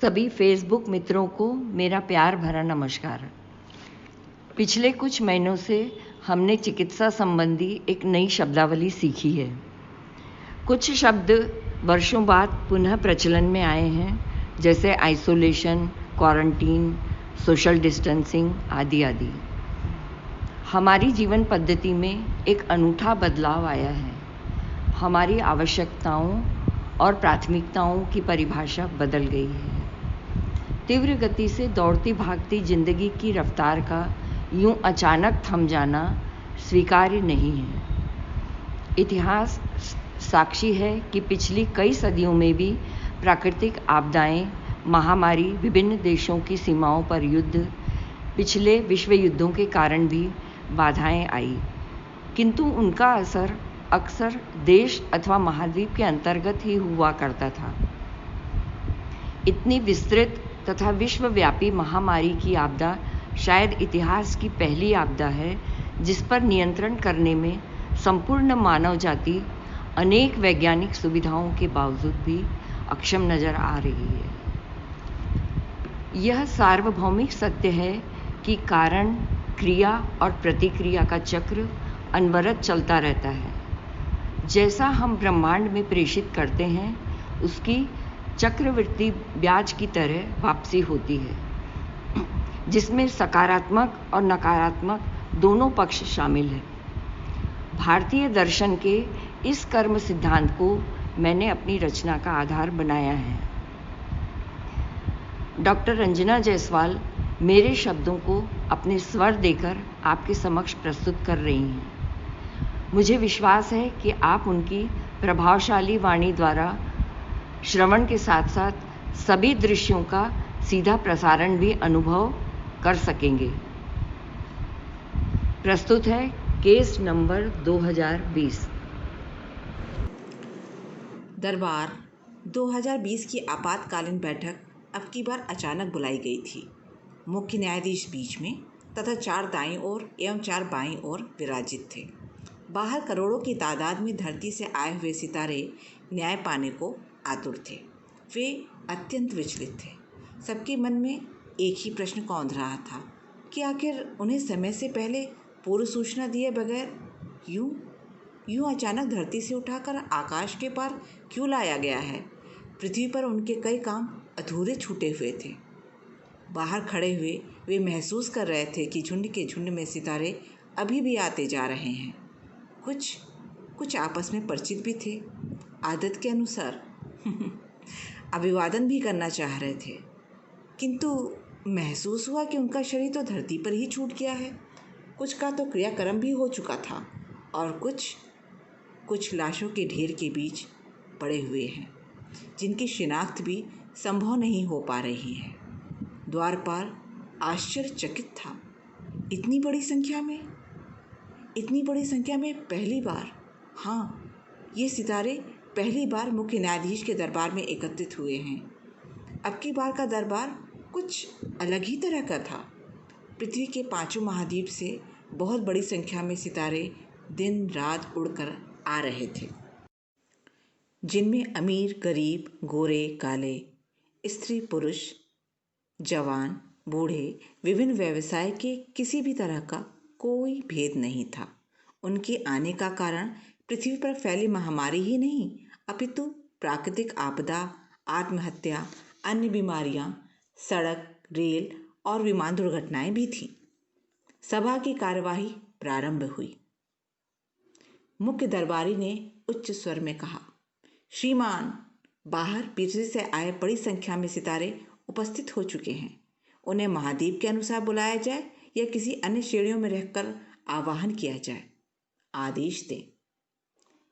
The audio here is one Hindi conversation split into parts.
सभी फेसबुक मित्रों को मेरा प्यार भरा नमस्कार। पिछले कुछ महीनों से हमने चिकित्सा संबंधी एक नई शब्दावली सीखी है। कुछ शब्द वर्षों बाद पुनः प्रचलन में आए हैं, जैसे आइसोलेशन, क्वारंटीन, सोशल डिस्टेंसिंग आदि आदि। हमारी जीवन पद्धति में एक अनूठा बदलाव आया है। हमारी आवश्यकताओं और प्राथमिकताओं की परिभाषा बदल गई है। तीव्र गति से दौड़ती भागती जिंदगी की रफ्तार का यूं अचानक थम जाना स्वीकार्य नहीं है। इतिहास साक्षी है कि पिछली कई सदियों में भी प्राकृतिक आपदाएं, महामारी, विभिन्न देशों की सीमाओं पर युद्ध, पिछले विश्व युद्धों के कारण भी बाधाएं आई, किंतु उनका असर अक्सर देश अथवा महाद्वीप के अंतर्गत ही हुआ करता था। इतनी विस्तृत तथा विश्वव्यापी महामारी की आपदा शायद इतिहास की पहली आपदा है जिस पर नियंत्रण करने में संपूर्ण मानव जाति अनेक वैज्ञानिक सुविधाओं के बावजूद भी अक्षम नजर आ रही है। यह सार्वभौमिक सत्य है कि कारण, क्रिया और प्रतिक्रिया का चक्र अनवरत चलता रहता है। जैसा हम ब्रह्मांड में प्रेषित करते हैं, उसकी चक्रवृद्धि ब्याज की तरह वापसी होती है, जिसमें सकारात्मक और नकारात्मक दोनों पक्ष शामिल हैं। भारतीय दर्शन के इस कर्म सिद्धांत को मैंने अपनी रचना का आधार बनाया है। डॉक्टर रंजना जायसवाल मेरे शब्दों को अपने स्वर देकर आपके समक्ष प्रस्तुत कर रही हैं। मुझे विश्वास है कि आप उनकी प्रभावशाली वाणी द्वारा श्रवण के साथ साथ सभी दृश्यों का सीधा प्रसारण भी अनुभव कर सकेंगे। प्रस्तुत है केस नंबर 2020। दरबार 2020 की आपातकालीन बैठक अब की बार अचानक बुलाई गई थी। मुख्य न्यायाधीश बीच में तथा 4 दाईं ओर एवं 4 बाईं ओर विराजित थे। बाहर करोड़ों की तादाद में धरती से आए हुए सितारे न्याय पाने को आतुर थे। वे अत्यंत विचलित थे। सबके मन में एक ही प्रश्न कौंध रहा था कि आखिर उन्हें समय से पहले पूर्व सूचना दिए बगैर यूं अचानक धरती से उठाकर आकाश के पार क्यों लाया गया है। पृथ्वी पर उनके कई काम अधूरे छूटे हुए थे। बाहर खड़े हुए वे महसूस कर रहे थे कि झुंड के झुंड में सितारे अभी भी आते जा रहे हैं। कुछ आपस में परिचित भी थे। आदत के अनुसार अभिवादन भी करना चाह रहे थे, किंतु महसूस हुआ कि उनका शरीर तो धरती पर ही छूट गया है। कुछ का तो क्रियाक्रम भी हो चुका था और कुछ लाशों के ढेर के बीच पड़े हुए हैं, जिनकी शिनाख्त भी संभव नहीं हो पा रही है। द्वारपाल आश्चर्यचकित था। इतनी बड़ी संख्या में पहली बार, हाँ, ये सितारे पहली बार मुख्य न्यायाधीश के दरबार में एकत्रित हुए हैं। अब की बार का दरबार कुछ अलग ही तरह का था। पृथ्वी के 5 महाद्वीप से बहुत बड़ी संख्या में सितारे दिन रात उड़कर आ रहे थे, जिनमें अमीर, गरीब, गोरे, काले, स्त्री, पुरुष, जवान, बूढ़े, विभिन्न व्यवसाय के किसी भी तरह का कोई भेद नहीं था। उनके आने का कारण पृथ्वी पर फैली महामारी ही नहीं, अपितु प्राकृतिक आपदा, आत्महत्या, अन्य बीमारियां, सड़क, रेल और विमान दुर्घटनाएं भी थीं। सभा की कार्यवाही प्रारंभ हुई। मुख्य दरबारी ने उच्च स्वर में कहा, श्रीमान, बाहर पृथ्वी से आए बड़ी संख्या में सितारे उपस्थित हो चुके हैं। उन्हें महाद्वीप के अनुसार बुलाया जाए या किसी अन्य श्रेणियों में रहकर आवाहन किया जाए, आदेश दें।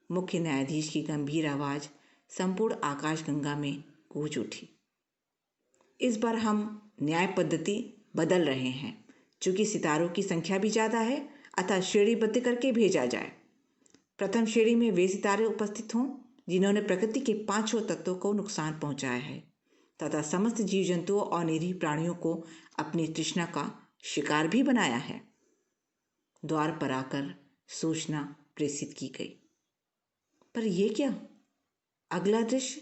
मुख्य न्यायाधीश की गंभीर आवाज संपूर्ण आकाशगंगा में गूंज उठी। इस बार हम न्याय पद्धति बदल रहे हैं। चूंकि सितारों की संख्या भी ज़्यादा है, अतः श्रेणीबद्ध करके भेजा जाए। प्रथम श्रेणी में वे सितारे उपस्थित हों जिन्होंने प्रकृति के 5 तत्वों को नुकसान पहुंचाया है तथा समस्त जीव जंतुओं और निरीह प्राणियों को अपनी तृष्णा का शिकार भी बनाया है। द्वार पर आकर सूचना प्रेषित की गई। पर यह क्या? अगला दृश्य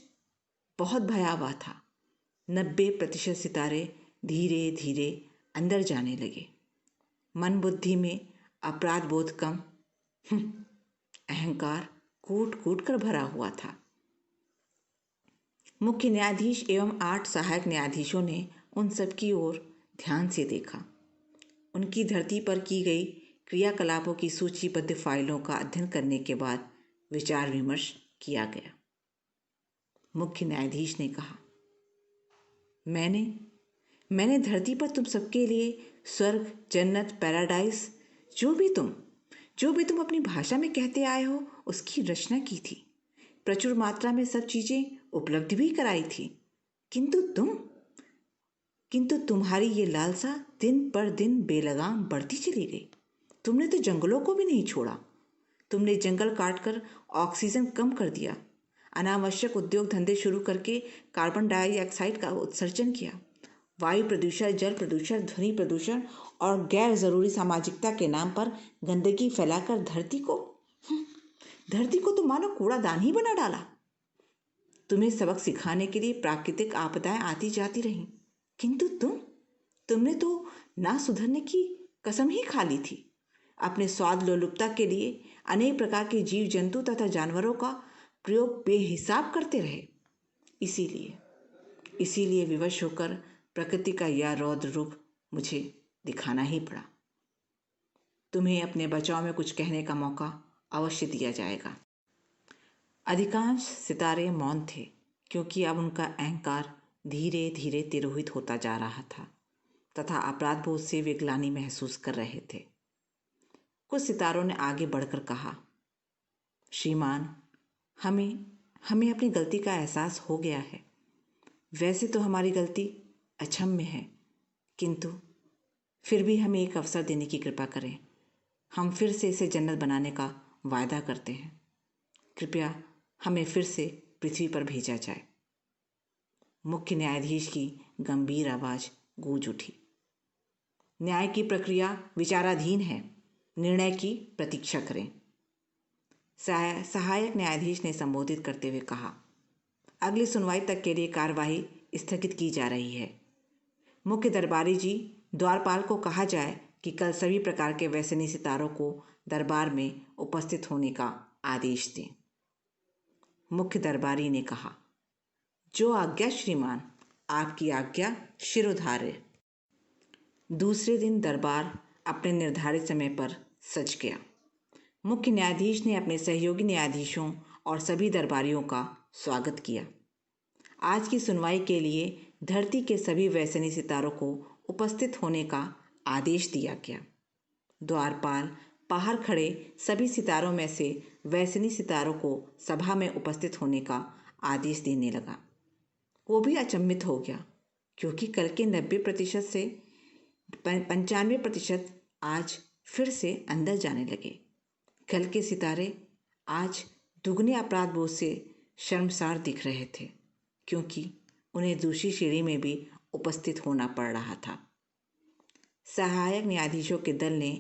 बहुत भयावह था। 90% सितारे धीरे धीरे अंदर जाने लगे। मन बुद्धि में अपराध बोध कम, अहंकार कूट कूट कर भरा हुआ था। मुख्य न्यायाधीश एवं 8 सहायक न्यायाधीशों ने उन सब की ओर ध्यान से देखा। उनकी धरती पर की गई क्रियाकलापों की सूचीबद्ध फाइलों का अध्ययन करने के बाद विचार विमर्श किया गया। मुख्य न्यायाधीश ने कहा, मैंने धरती पर तुम सबके लिए स्वर्ग, जन्नत, पैराडाइज, जो भी तुम अपनी भाषा में कहते आए हो उसकी रचना की थी। प्रचुर मात्रा में सब चीजें उपलब्ध भी कराई थी। किंतु तुम्हारी ये लालसा दिन पर दिन बेलगाम बढ़ती चली गई। तुमने तो जंगलों को भी नहीं छोड़ा। तुमने जंगल काटकर ऑक्सीजन कम कर दिया, अनावश्यक उद्योग धंधे शुरू करके कार्बन डाइऑक्साइड का उत्सर्जन किया, वायु प्रदूषण, जल प्रदूषण, ध्वनि प्रदूषण और गैर जरूरी सामाजिकता के नाम पर गंदगी फैलाकर धरती को तो मानो कूड़ादान ही बना डाला। तुम्हें सबक सिखाने के लिए प्राकृतिक आपदाएं आती जाती रहीं, किंतु तुमने तो ना सुधरने की कसम ही खा ली थी। अपने स्वाद लोलुपता के लिए अनेक प्रकार के जीव जंतु तथा जानवरों का प्रयोग बेहिसाब करते रहे। इसीलिए विवश होकर प्रकृति का यह रौद्र रूप मुझे दिखाना ही पड़ा। तुम्हें अपने बचाव में कुछ कहने का मौका अवश्य दिया जाएगा। अधिकांश सितारे मौन थे, क्योंकि अब उनका अहंकार धीरे धीरे तिरोहित होता जा रहा था तथा अपराध बोध से वे ग्लानि महसूस कर रहे थे। कुछ सितारों ने आगे बढ़कर कहा, श्रीमान, हमें अपनी गलती का एहसास हो गया है। वैसे तो हमारी गलती अक्षम्य है, किंतु फिर भी हमें एक अवसर देने की कृपा करें। हम फिर से इसे जन्नत बनाने का वायदा करते हैं। कृपया हमें फिर से पृथ्वी पर भेजा जाए। मुख्य न्यायाधीश की गंभीर आवाज गूंज उठी। न्याय की प्रक्रिया विचाराधीन है, निर्णय की प्रतीक्षा करें। सहायक न्यायाधीश ने संबोधित करते हुए कहा, अगली सुनवाई तक के लिए कार्यवाही स्थगित की जा रही है। मुख्य दरबारी जी, द्वारपाल को कहा जाए कि कल सभी प्रकार के वैसनी सितारों को दरबार में उपस्थित होने का आदेश दें। मुख्य दरबारी ने कहा, जो आज्ञा श्रीमान, आपकी आज्ञा शिरोधार्य। दूसरे दिन दरबार अपने निर्धारित समय पर सज गया। मुख्य न्यायाधीश ने अपने सहयोगी न्यायाधीशों और सभी दरबारियों का स्वागत किया। आज की सुनवाई के लिए धरती के सभी वैसनी सितारों को उपस्थित होने का आदेश दिया गया। द्वारपाल बाहर खड़े सभी सितारों में से वैसनी सितारों को सभा में उपस्थित होने का आदेश देने लगा। वो भी अचंभित हो गया, क्योंकि कल के 90% से 95% आज फिर से अंदर जाने लगे। कल के सितारे आज दुगने अपराध बोध से शर्मसार दिख रहे थे, क्योंकि उन्हें दूसरी श्रेणी में भी उपस्थित होना पड़ रहा था। सहायक न्यायाधीशों के दल ने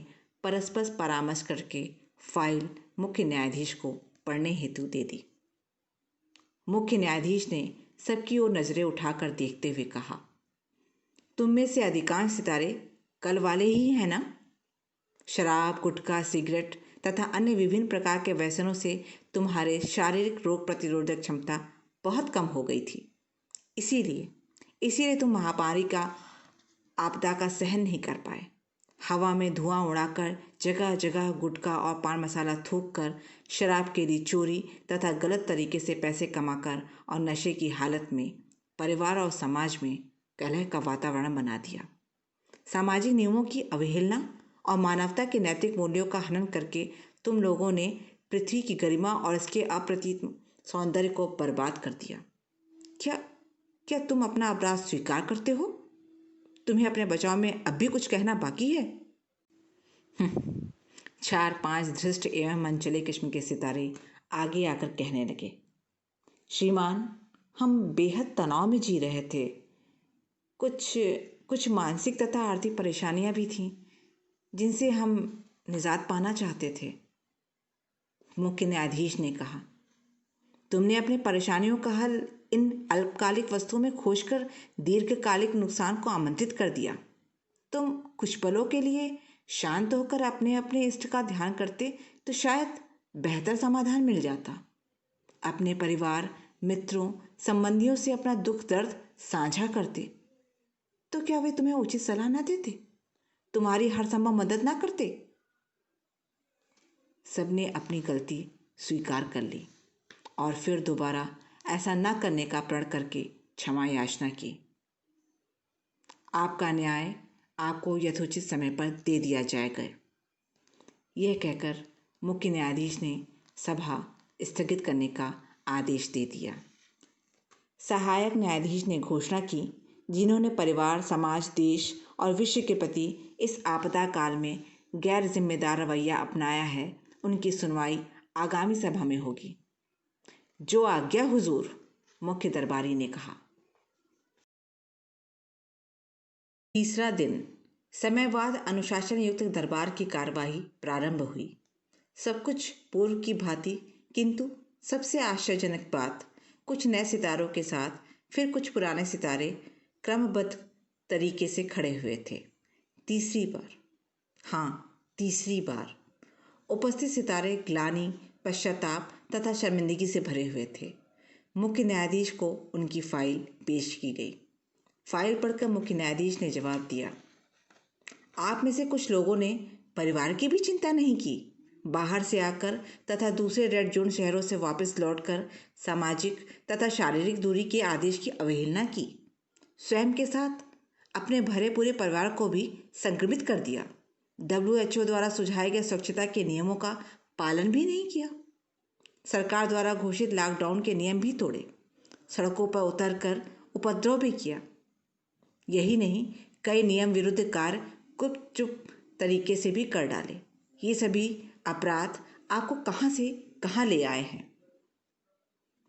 परस्पर परामर्श करके फाइल मुख्य न्यायाधीश को पढ़ने हेतु दे दी। मुख्य न्यायाधीश ने सबकी ओर नजरें उठाकर देखते हुए कहा, तुम में से अधिकांश सितारे कल वाले ही हैं ना? शराब, गुटखा, सिगरेट तथा अन्य विभिन्न प्रकार के व्यसनों से तुम्हारे शारीरिक रोग प्रतिरोधक क्षमता बहुत कम हो गई थी। इसीलिए तुम महामारी का आपदा का सहन नहीं कर पाए। हवा में धुआं उड़ाकर, जगह जगह गुटखा और पान मसाला थूक कर, शराब के लिए चोरी तथा गलत तरीके से पैसे कमाकर और नशे की हालत में परिवार और समाज में कलह का वातावरण बना दिया। सामाजिक नियमों की अवहेलना और मानवता के नैतिक मूल्यों का हनन करके तुम लोगों ने पृथ्वी की गरिमा और इसके अप्रतिम सौंदर्य को बर्बाद कर दिया। क्या तुम अपना अपराध स्वीकार करते हो? तुम्हें अपने बचाव में अब भी कुछ कहना बाकी है? 4-5 धृष्ट एवं मनचले किस्म के सितारे आगे आकर कहने लगे, श्रीमान, हम बेहद तनाव में जी रहे थे। कुछ मानसिक तथा आर्थिक परेशानियां भी थीं, जिनसे हम निजात पाना चाहते थे। मुख्य न्यायाधीश ने कहा, तुमने अपनी परेशानियों का हल इन अल्पकालिक वस्तुओं में खोजकर दीर्घकालिक नुकसान को आमंत्रित कर दिया। तुम कुछ पलों के लिए शांत होकर अपने अपने इष्ट का ध्यान करते तो शायद बेहतर समाधान मिल जाता। अपने परिवार, मित्रों, संबंधियों से अपना दुख दर्द साझा करते तो क्या वे तुम्हें उचित सलाह न देते, तुम्हारी हर संभव मदद ना करते? सबने अपनी गलती स्वीकार कर ली और फिर दोबारा ऐसा न करने का प्रण करके क्षमा याचना की। आपका न्याय आपको यथोचित समय पर दे दिया जाएगा। यह कहकर मुख्य न्यायाधीश ने सभा स्थगित करने का आदेश दे दिया। सहायक न्यायाधीश ने घोषणा की, जिन्होंने परिवार, समाज, देश और विश्व के प्रति इस आपदा काल में गैर जिम्मेदार रवैया अपनाया है, उनकी सुनवाई आगामी सभा में होगी। जो आज्ञा हुजूर, मुख्य दरबारी ने कहा। तीसरा दिन समय बाद अनुशासन युक्त दरबार की कार्यवाही प्रारंभ हुई। सब कुछ पूर्व की भांति, किंतु सबसे आश्चर्यजनक बात, कुछ नए सितारों के साथ फिर कुछ पुराने सितारे क्रमबद्ध तरीके से खड़े हुए थे। तीसरी बार उपस्थित सितारे ग्लानि, पश्चाताप तथा शर्मिंदगी से भरे हुए थे। मुख्य न्यायाधीश को उनकी फाइल पेश की गई। फाइल पढ़कर मुख्य न्यायाधीश ने जवाब दिया, आप में से कुछ लोगों ने परिवार की भी चिंता नहीं की। बाहर से आकर तथा दूसरे रेड जोन शहरों से वापस लौटकर सामाजिक तथा शारीरिक दूरी के आदेश की अवहेलना की। स्वयं के साथ अपने भरे पूरे परिवार को भी संक्रमित कर दिया। WHO द्वारा सुझाए गए स्वच्छता के नियमों का पालन भी नहीं किया। सरकार द्वारा घोषित लॉकडाउन के नियम भी तोड़े। सड़कों पर उतरकर उपद्रव भी किया। यही नहीं, कई नियम विरुद्ध कार्य गुपचुप तरीके से भी कर डाले। ये सभी अपराध आपको कहां से कहां ले आए हैं?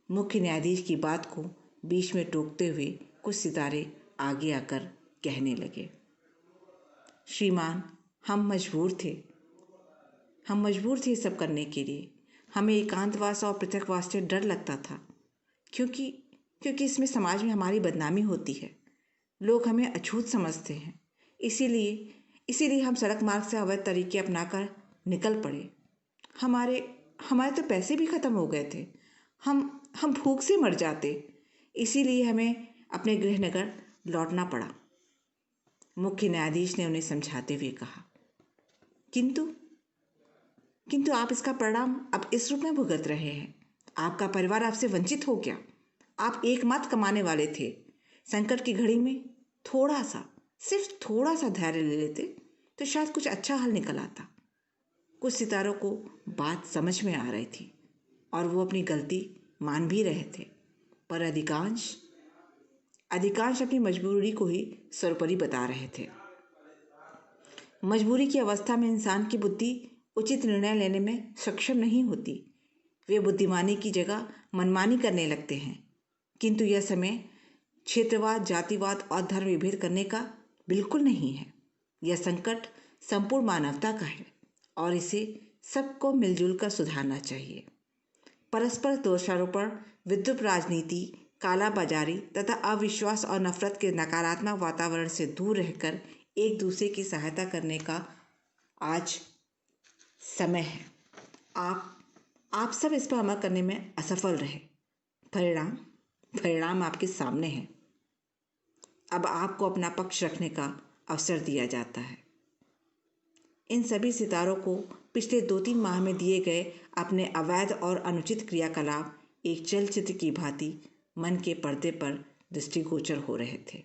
मुख्य न्यायाधीश की बात को बीच में टोकते हुए कुछ सितारे आगे आकर कहने लगे, श्रीमान, हम मजबूर थे ये सब करने के लिए। हमें एकांतवास और पृथकवास से डर लगता था, क्योंकि इसमें समाज में हमारी बदनामी होती है। लोग हमें अछूत समझते हैं। इसीलिए हम सड़क मार्ग से अवैध तरीके अपनाकर निकल पड़े। हमारे तो पैसे भी खत्म हो गए थे। हम भूख से मर जाते। इसीलिए हमें अपने गृहनगर लौटना पड़ा। मुख्य न्यायाधीश ने उन्हें समझाते हुए कहा, किंतु आप इसका परिणाम अब इस रूप में भुगत रहे हैं। आपका परिवार आपसे वंचित हो गया। आप एकमात्र कमाने वाले थे। संकट की घड़ी में सिर्फ थोड़ा सा धैर्य ले लेते तो शायद कुछ अच्छा हल निकल आता। कुछ सितारों को बात समझ में आ रही थी और वो अपनी गलती मान भी रहे थे, पर अधिकांश अपनी मजबूरी को ही सर्वोपरि बता रहे थे। मजबूरी की अवस्था में इंसान की बुद्धि उचित निर्णय लेने में सक्षम नहीं होती। वे बुद्धिमानी की जगह मनमानी करने लगते हैं। किंतु यह समय क्षेत्रवाद, जातिवाद और धर्म विभेद करने का बिल्कुल नहीं है। यह संकट संपूर्ण मानवता का है और इसे सबको मिलजुल कर सुधारना चाहिए। परस्पर दोषारोपण, विद्रूप राजनीति, कालाबाजारी तथा अविश्वास और नफरत के नकारात्मक वातावरण से दूर रहकर एक दूसरे की सहायता करने का आज समय है। आप सब इस पर अमल करने में असफल रहे। परिणाम आपके सामने है। अब आपको अपना पक्ष रखने का अवसर दिया जाता है। इन सभी सितारों को पिछले 2-3 माह में दिए गए अपने अवैध और अनुचित क्रियाकलाप एक चलचित्र की भांति मन के पर्दे पर दृष्टिगोचर हो रहे थे।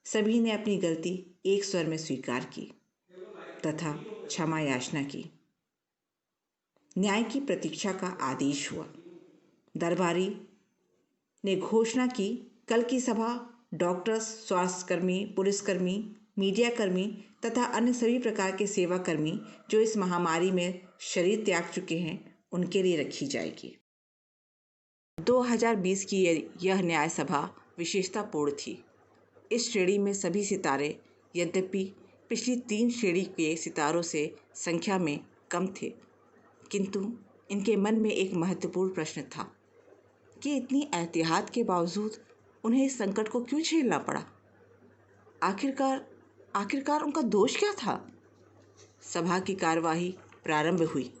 सभी ने अपनी गलती एक स्वर में स्वीकार की तथा क्षमा याचना की। न्याय की प्रतीक्षा का आदेश हुआ। दरबारी ने घोषणा की, कल की सभा डॉक्टर्स, स्वास्थ्यकर्मी, पुलिसकर्मी, मीडियाकर्मी तथा अन्य सभी प्रकार के सेवाकर्मी जो इस महामारी में शरीर त्याग चुके हैं, उनके लिए रखी जाएगी। 2020 की यह न्याय सभा विशेषतापूर्ण थी। इस श्रेणी में सभी सितारे, यद्यपि पिछली 3 श्रेणी के सितारों से संख्या में कम थे, किंतु इनके मन में एक महत्वपूर्ण प्रश्न था कि इतनी एहतियात के बावजूद उन्हें इस संकट को क्यों झेलना पड़ा। आखिरकार उनका दोष क्या था। सभा की कार्यवाही प्रारंभ हुई।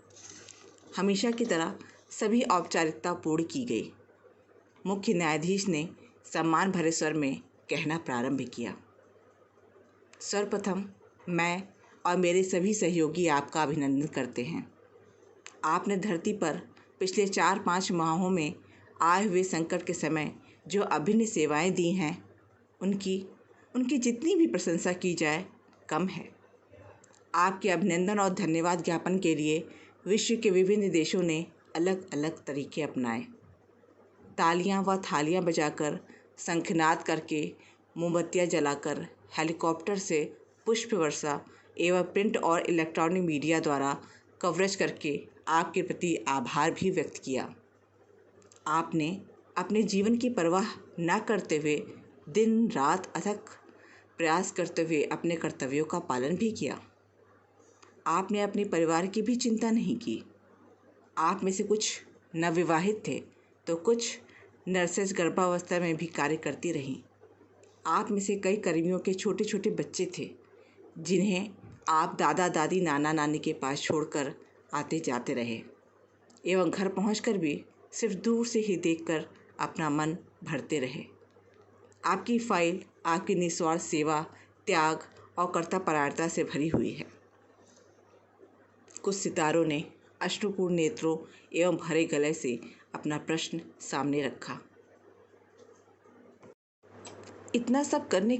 हमेशा की तरह सभी औपचारिकता पूर्ण की गई। मुख्य न्यायाधीश ने सम्मान भरे स्वर में कहना प्रारंभ किया। सर्वप्रथम मैं और मेरे सभी सहयोगी आपका अभिनंदन करते हैं। आपने धरती पर पिछले 4-5 माहों में आए हुए संकट के समय जो अभिन्न सेवाएं दी हैं, उनकी जितनी भी प्रशंसा की जाए कम है। आपके अभिनंदन और धन्यवाद ज्ञापन के लिए विश्व के विभिन्न देशों ने अलग अलग तरीके अपनाए। तालियां व थालियां बजाकर, शंखनाद करके, मोमबत्तियां जलाकर, हेलीकॉप्टर से पुष्प वर्षा एवं प्रिंट और इलेक्ट्रॉनिक मीडिया द्वारा कवरेज करके आपके प्रति आभार भी व्यक्त किया। आपने अपने जीवन की परवाह न करते हुए दिन रात अथक प्रयास करते हुए अपने कर्तव्यों का पालन भी किया। आपने अपने परिवार की भी चिंता नहीं की। आप में से कुछ नवविवाहित थे तो कुछ नर्सेज गर्भावस्था में भी कार्य करती रहीं। आप में से कई कर्मियों के छोटे छोटे बच्चे थे जिन्हें आप दादा दादी नाना नानी के पास छोड़कर आते जाते रहे एवं घर पहुंचकर भी सिर्फ दूर से ही देखकर अपना मन भरते रहे। आपकी फाइल आपकी निस्वार्थ सेवा, त्याग और कर्तव्यपरायणता से भरी हुई है। कुछ सितारों ने अश्रुपूर्ण नेत्रों एवं भरे गले से अपना प्रश्न सामने रखा। इतना सब करने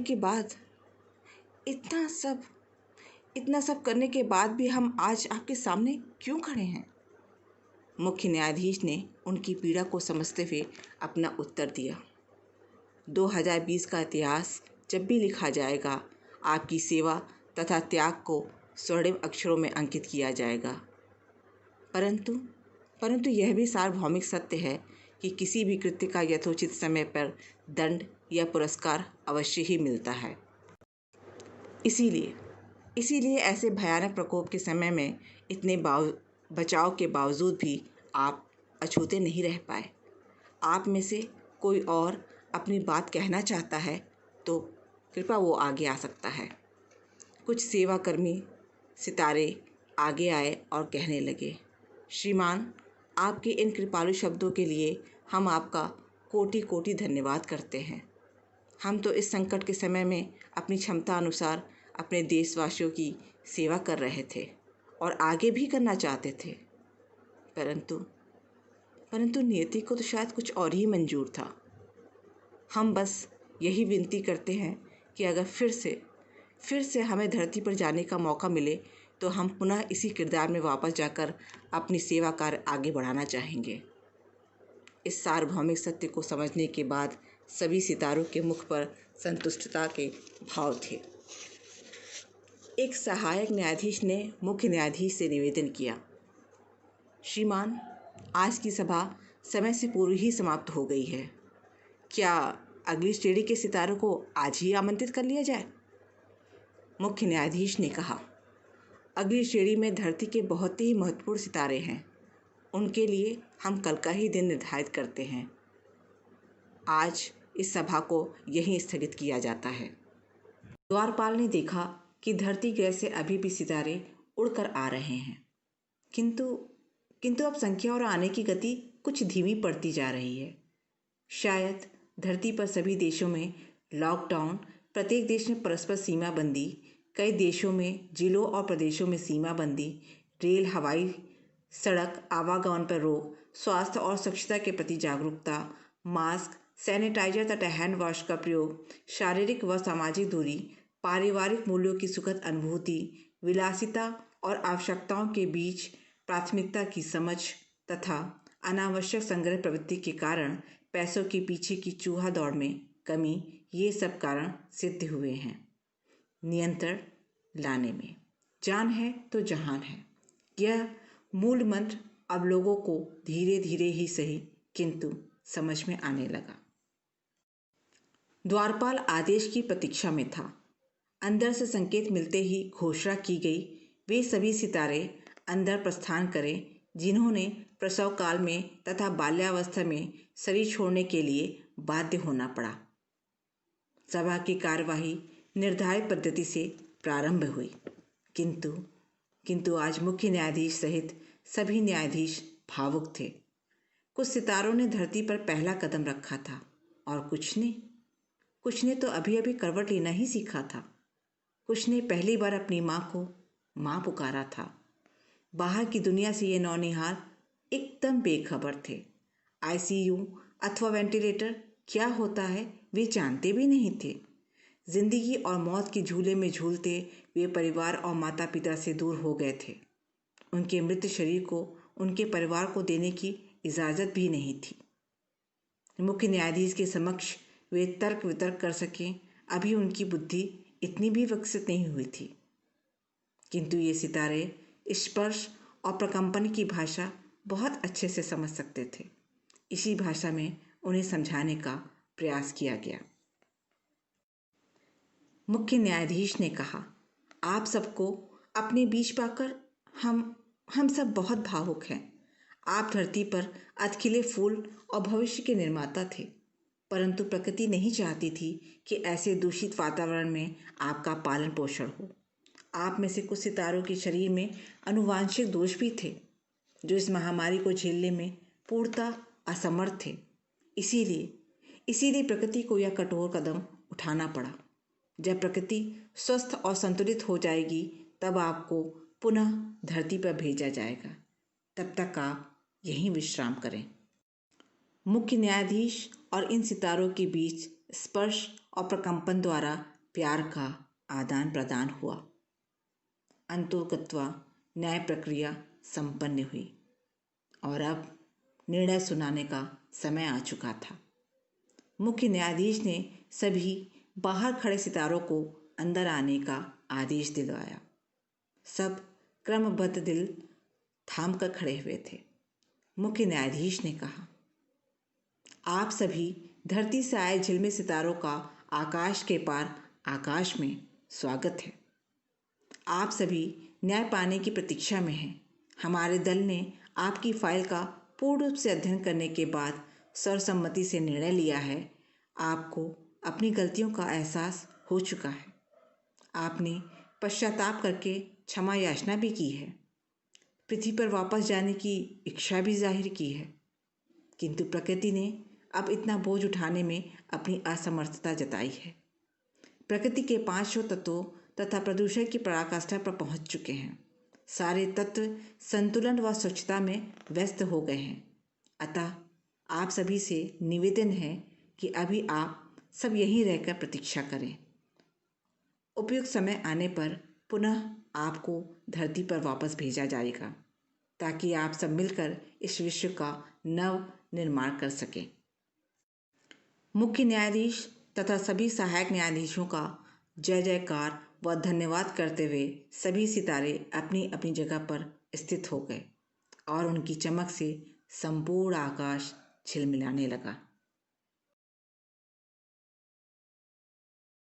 के बाद भी हम आज आपके सामने क्यों खड़े हैं। मुख्य न्यायाधीश ने उनकी पीड़ा को समझते हुए अपना उत्तर दिया। 2020 का इतिहास जब भी लिखा जाएगा, आपकी सेवा तथा त्याग को स्वर्णिम अक्षरों में अंकित किया जाएगा। परंतु यह भी सार्वभौमिक सत्य है कि किसी भी कृत्य का यथोचित समय पर दंड या पुरस्कार अवश्य ही मिलता है। इसीलिए ऐसे भयानक प्रकोप के समय में इतने बचाव के बावजूद भी आप अछूते नहीं रह पाए। आप में से कोई और अपनी बात कहना चाहता है तो कृपया वो आगे आ सकता है। कुछ सेवाकर्मी सितारे आगे आए और कहने लगे, श्रीमान, आपके इन कृपालु शब्दों के लिए हम आपका कोटि कोटि धन्यवाद करते हैं। हम तो इस संकट के समय में अपनी क्षमता अनुसार अपने देशवासियों की सेवा कर रहे थे और आगे भी करना चाहते थे, परंतु नियति को तो शायद कुछ और ही मंजूर था। हम बस यही विनती करते हैं कि अगर फिर से हमें धरती पर जाने का मौका मिले तो हम पुनः इसी किरदार में वापस जाकर अपनी सेवा कार्य आगे बढ़ाना चाहेंगे। इस सार्वभौमिक सत्य को समझने के बाद सभी सितारों के मुख पर संतुष्टता के भाव थे। एक सहायक न्यायाधीश ने मुख्य न्यायाधीश से निवेदन किया, श्रीमान, आज की सभा समय से पूर्व ही समाप्त हो गई है। क्या अगली श्रेणी के सितारों को आज ही आमंत्रित कर लिया जाए? मुख्य न्यायाधीश ने कहा, अगली श्रेणी में धरती के बहुत ही महत्वपूर्ण सितारे हैं। उनके लिए हम कल का ही दिन निर्धारित करते हैं। आज इस सभा को यहीं स्थगित किया जाता है। द्वारपाल ने देखा कि धरती ग्रह से अभी भी सितारे उड़कर आ रहे हैं, किंतु अब संख्या और आने की गति कुछ धीमी पड़ती जा रही है। शायद धरती पर सभी देशों में लॉकडाउन, प्रत्येक देश में परस्पर सीमा बंदी, कई देशों में जिलों और प्रदेशों में सीमा बंदी, रेल, हवाई, सड़क आवागमन पर रोक, स्वास्थ्य और स्वच्छता के प्रति जागरूकता, मास्क, सैनिटाइजर तथा हैंड वॉश का प्रयोग, शारीरिक व सामाजिक दूरी, पारिवारिक मूल्यों की सुखद अनुभूति, विलासिता और आवश्यकताओं के बीच प्राथमिकता की समझ तथा अनावश्यक संग्रह प्रवृत्ति के कारण पैसों के पीछे की चूहा दौड़ में कमी, ये सब कारण सिद्ध हुए हैं। नियंत्रण लाने में जान है तो जहान है, यह मूल मंत्र अब लोगों को धीरे धीरे ही सही किंतु समझ में आने लगा। द्वारपाल आदेश की प्रतीक्षा में था। अंदर से संकेत मिलते ही घोषणा की गई, वे सभी सितारे अंदर प्रस्थान करें जिन्होंने प्रसव काल में तथा बाल्यावस्था में शरीर छोड़ने के लिए बाध्य होना पड़ा। सभा की कार्यवाही निर्धारित पद्धति से प्रारंभ हुई, किंतु आज मुख्य न्यायाधीश सहित सभी न्यायाधीश भावुक थे। कुछ सितारों ने धरती पर पहला कदम रखा था और कुछ ने तो अभी अभी करवट लेना ही सीखा था। कुछ ने पहली बार अपनी माँ को माँ पुकारा था। बाहर की दुनिया से ये नौनिहाल एकदम बेखबर थे। आईसीयू अथवा वेंटिलेटर क्या होता है वे जानते भी नहीं थे। जिंदगी और मौत के झूले में झूलते वे परिवार और माता पिता से दूर हो गए थे। उनके मृत शरीर को उनके परिवार को देने की इजाज़त भी नहीं थी। मुख्य न्यायाधीश के समक्ष वे तर्क वितर्क कर सकें, अभी उनकी बुद्धि इतनी भी विकसित नहीं हुई थी। किंतु ये सितारे स्पर्श और प्रकंपन की भाषा बहुत अच्छे से समझ सकते थे। इसी भाषा में उन्हें समझाने का प्रयास किया गया। मुख्य न्यायाधीश ने कहा, आप सबको अपने बीच पाकर हम सब बहुत भावुक हैं। आप धरती पर अधखिले फूल और भविष्य के निर्माता थे, परंतु प्रकृति नहीं चाहती थी कि ऐसे दूषित वातावरण में आपका पालन पोषण हो। आप में से कुछ सितारों के शरीर में आनुवांशिक दोष भी थे, जो इस महामारी को झेलने में पूर्णतः असमर्थ थे। इसीलिए प्रकृति को यह कठोर कदम उठाना पड़ा। जब प्रकृति स्वस्थ और संतुलित हो जाएगी, तब आपको पुनः धरती पर भेजा जाएगा। तब तक आप यहीं विश्राम करें। मुख्य न्यायाधीश और इन सितारों के बीच स्पर्श और प्रकंपन द्वारा प्यार का आदान प्रदान हुआ। अंतोगत्वा न्याय प्रक्रिया संपन्न हुई और अब निर्णय सुनाने का समय आ चुका था। मुख्य न्यायाधीश ने सभी बाहर खड़े सितारों को अंदर आने का आदेश दिलवाया। सब क्रमबद्ध दिल थाम कर खड़े हुए थे। मुख्य न्यायाधीश ने कहा, आप सभी धरती से आए झिलमिल सितारों का आकाश के पार आकाश में स्वागत है। आप सभी न्याय पाने की प्रतीक्षा में हैं। हमारे दल ने आपकी फाइल का पूर्ण रूप से अध्ययन करने के बाद सर्वसम्मति से निर्णय लिया है। आपको अपनी गलतियों का एहसास हो चुका है। आपने पश्चाताप करके क्षमा याचना भी की है। पृथ्वी पर वापस जाने की इच्छा भी जाहिर की है, किंतु प्रकृति ने अब इतना बोझ उठाने में अपनी असमर्थता जताई है। प्रकृति के 5 तत्वों तथा प्रदूषण की पराकाष्ठा पर पहुंच चुके हैं। सारे तत्व संतुलन व स्वच्छता में व्यस्त हो गए हैं। अतः आप सभी से निवेदन है कि अभी आप सब यहीं रहकर प्रतीक्षा करें। उपयुक्त समय आने पर पुनः आपको धरती पर वापस भेजा जाएगा, ताकि आप सब मिलकर इस विश्व का नव निर्माण कर सकें। मुख्य न्यायाधीश तथा सभी सहायक न्यायाधीशों का जय जयकार व धन्यवाद करते हुए सभी सितारे अपनी अपनी जगह पर स्थित हो गए और उनकी चमक से संपूर्ण आकाश झिलमिलाने लगा।